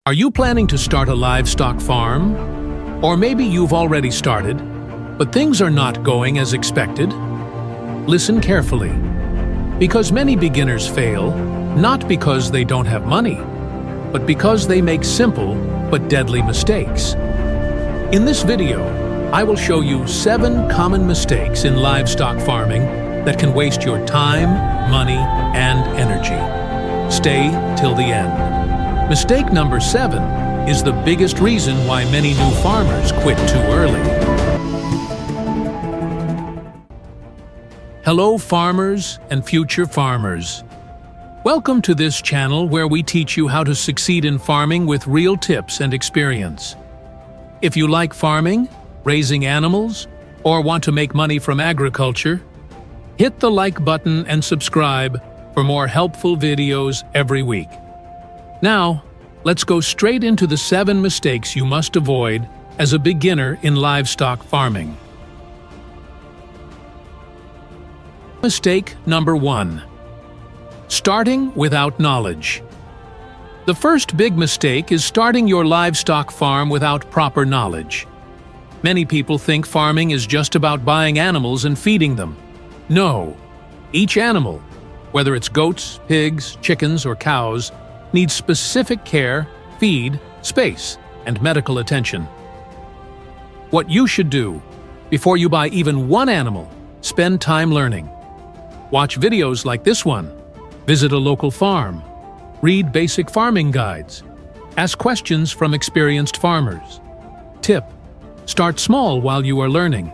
Are you planning to start a livestock farm? Or maybe you've already started, but things are not going as expected? Listen carefully, because many beginners fail, not because they don't have money, but because they make simple but deadly mistakes. In this video, I will show you 7 common mistakes in livestock farming that can waste your time, money, and energy. Stay till the end. Mistake number 7 is the biggest reason why many new farmers quit too early. Hello farmers and future farmers. Welcome to this channel where we teach you how to succeed in farming with real tips and experience. If you like farming, raising animals, or want to make money from agriculture, hit the like button and subscribe for more helpful videos every week. Now, let's go straight into the 7 mistakes you must avoid as a beginner in livestock farming. Mistake number 1. Starting without knowledge. The first big mistake is starting your livestock farm without proper knowledge. Many people think farming is just about buying animals and feeding them. No, each animal, whether it's goats, pigs, chickens, or cows, needs specific care, feed, space, and medical attention. What you should do before you buy even one animal, spend time learning. Watch videos like this one, visit a local farm, read basic farming guides, ask questions from experienced farmers. Tip: start small while you are learning.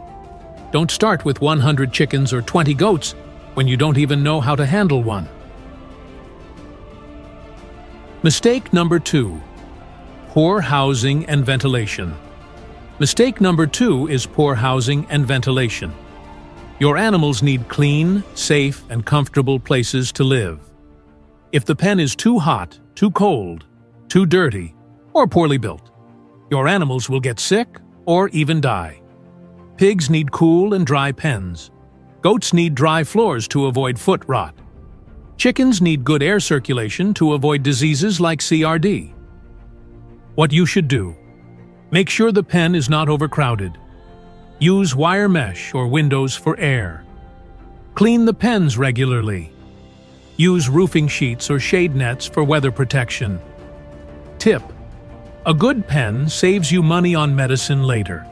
Don't start with 100 chickens or 20 goats when you don't even know how to handle one. Mistake number 2. Poor housing and ventilation. Mistake number 2 is poor housing and ventilation. Your animals need clean, safe, and comfortable places to live. If the pen is too hot, too cold, too dirty, or poorly built, your animals will get sick or even die. Pigs need cool and dry pens. Goats need dry floors to avoid foot rot. Chickens need good air circulation to avoid diseases like CRD. What you should do: make sure the pen is not overcrowded. Use wire mesh or windows for air. Clean the pens regularly. Use roofing sheets or shade nets for weather protection. Tip: a good pen saves you money on medicine later.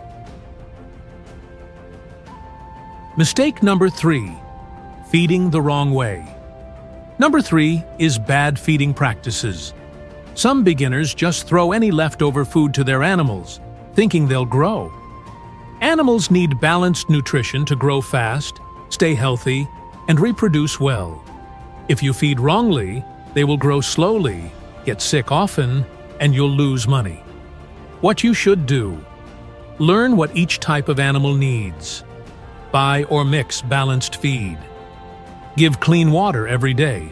Mistake number 3. Feeding the wrong way. Number 3 is bad feeding practices. Some beginners just throw any leftover food to their animals, thinking they'll grow. Animals need balanced nutrition to grow fast, stay healthy, and reproduce well. If you feed wrongly, they will grow slowly, get sick often, and you'll lose money. What you should do: learn what each type of animal needs. Buy or mix balanced feed. Give clean water every day.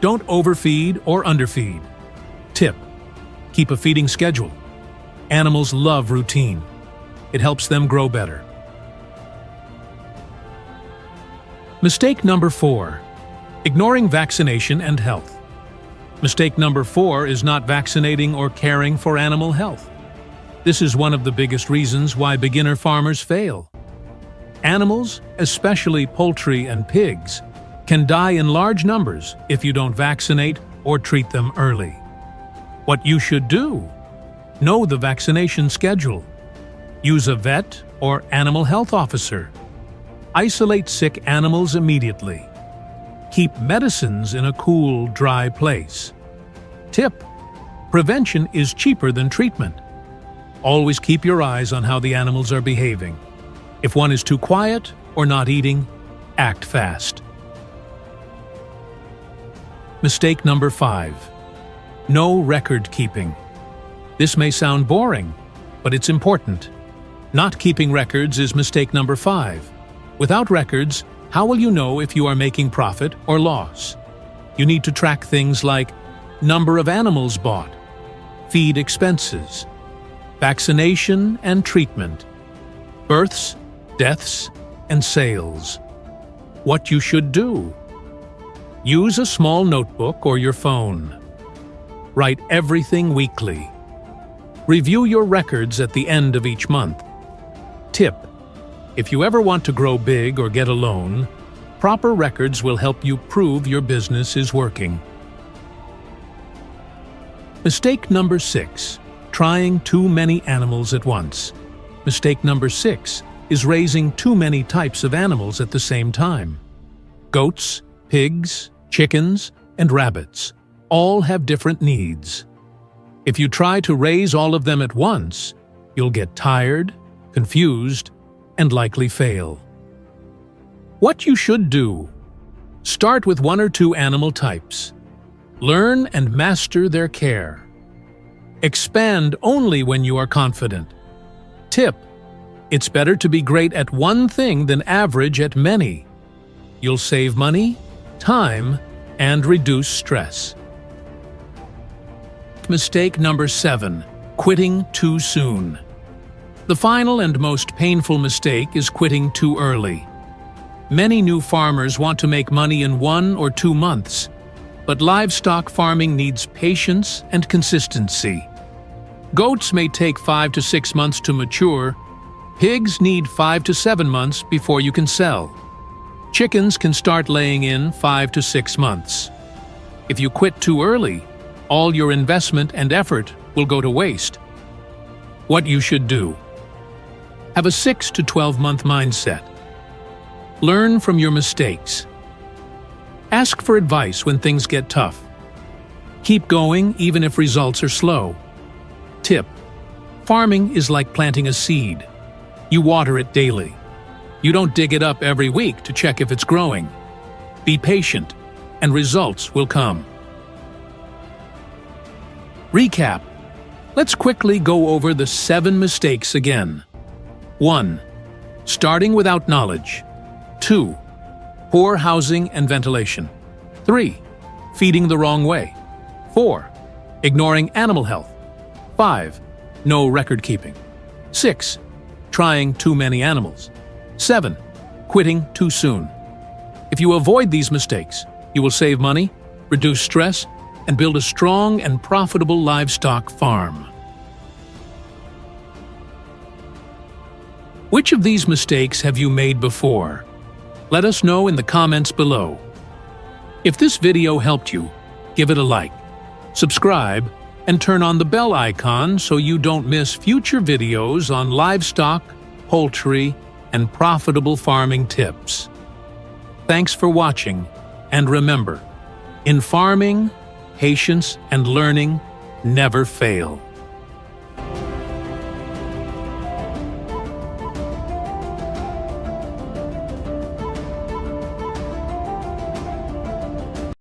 Don't overfeed or underfeed. Tip: keep a feeding schedule. Animals love routine. It helps them grow better. Mistake number 4. Ignoring vaccination and health. Mistake number 4 is not vaccinating or caring for animal health. This is one of the biggest reasons why beginner farmers fail. Animals, especially poultry and pigs, can die in large numbers if you don't vaccinate or treat them early. What you should do: know the vaccination schedule. Use a vet or animal health officer. Isolate sick animals immediately. Keep medicines in a cool, dry place. Tip: prevention is cheaper than treatment. Always keep your eyes on how the animals are behaving. If one is too quiet or not eating, act fast. Mistake number 5. No record keeping. This may sound boring, but it's important. Not keeping records is mistake number 5. Without records, how will you know if you are making profit or loss? You need to track things like number of animals bought, feed expenses, vaccination and treatment, births, deaths, and sales. What you should do: use a small notebook or your phone. Write everything weekly. Review your records at the end of each month. Tip: if you ever want to grow big or get a loan, proper records will help you prove your business is working. Mistake number 6. Trying too many animals at once. Mistake number 6 is raising too many types of animals at the same time. Goats, pigs, chickens, and rabbits all have different needs. If you try to raise all of them at once, you'll get tired, confused, and likely fail. What you should do: start with 1 or 2 animal types. Learn and master their care. Expand only when you are confident. Tip: it's better to be great at one thing than average at many. You'll save money, time, and reduce stress. Mistake number 7. Quitting too soon. The final and most painful mistake is quitting too early. Many new farmers want to make money in 1 or 2 months, but livestock farming needs patience and consistency. Goats may take 5 to 6 months to mature. Pigs need 5 to 7 months before you can sell. Chickens can start laying in 5 to 6 months. If you quit too early, all your investment and effort will go to waste. What you should do: have a 6 to 12-month mindset. Learn from your mistakes. Ask for advice when things get tough. Keep going even if results are slow. Tip: farming is like planting a seed. You water it daily. You don't dig it up every week to check if it's growing. Be patient, and results will come. Recap. Let's quickly go over the 7 mistakes again. 1. Starting without knowledge. 2. Poor housing and ventilation. 3. Feeding the wrong way. 4. Ignoring animal health. 5. No record keeping. 6. Trying too many animals. 7. Quitting too soon. If you avoid these mistakes, you will save money, reduce stress, and build a strong and profitable livestock farm. Which of these mistakes have you made before? Let us know in the comments below. If this video helped you, give it a like, subscribe, and turn on the bell icon so you don't miss future videos on livestock, poultry, and profitable farming tips. Thanks for watching, and remember, in farming, patience and learning never fail.